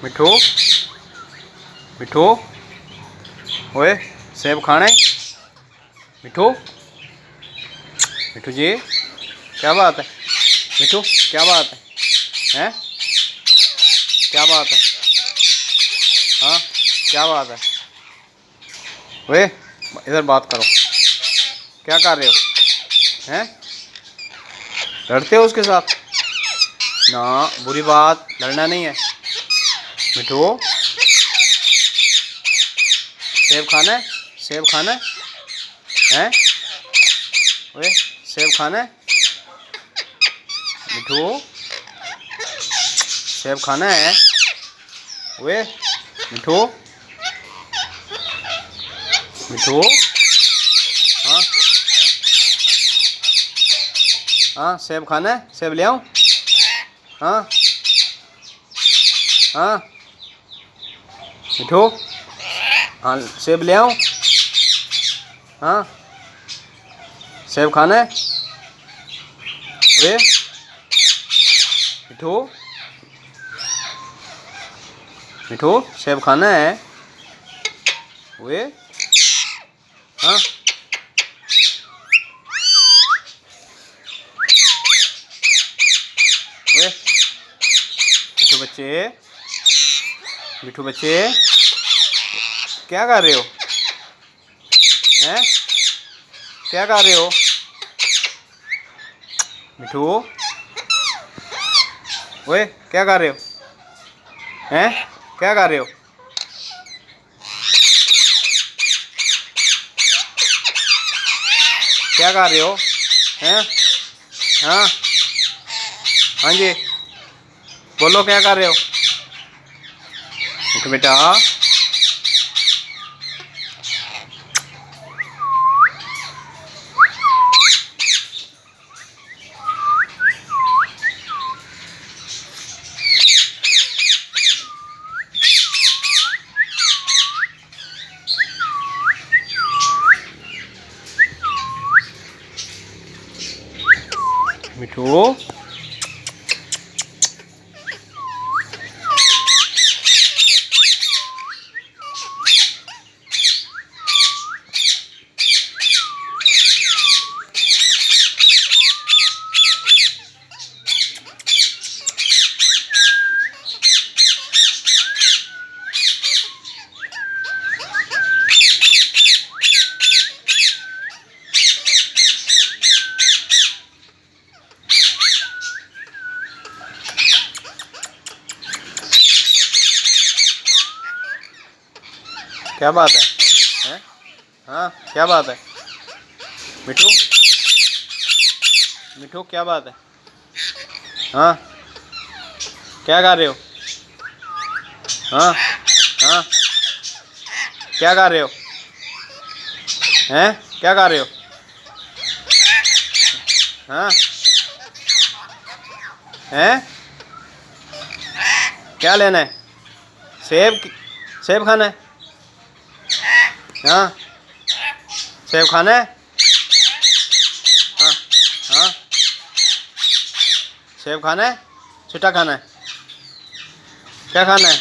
मिठू मिठू, ओए सेब खाना है? मिठू मिठू जी, क्या बात है? मिठू क्या बात है? हैं? क्या बात है? हाँ, क्या बात है? ओए इधर बात करो, क्या कर रहे हो? हैं? लड़ते हो उसके साथ? ना, बुरी बात, लड़ना नहीं है। मिठू, सेब खाना है? सेब खाना है? हैं? ओए सेब खाना है? मिठू, सेब खाना है? ओए मिठू मिठू, हाँ हाँ, सेब खाना है? सेब ले आऊँ? हाँ हाँ मिठू, हाँ सेब ले आऊँ? हाँ, सेब खाना है? ओए मिठू मिठू, सेब खाना है? ओए हाँ, ओए मिठू बच्चे, मिठू बच्चे, क्या कर रहे हो? हैं? क्या कर रहे हो? मिठू, ओए क्या कर रहे हो? हैं? क्या कर रहे हो? क्या कर रहे हो? हैं? हाँ हाँ जी, बोलो क्या कर रहे हो? मिठू बेटा, मिठू क्या बात है? हैं? हाँ क्या बात है? मिठू मिठू क्या बात है? हाँ, क्या कर रहे हो? हाँ हाँ, क्या कर रहे हो? हैं? क्या कर रहे हो? हाँ हैं? क्या लेना है? सेब? सेब खाना है? हाँ, सेब खाना है? हाँ हाँ, सेब खाना है? छुट्टा खाना है? क्या खाना है?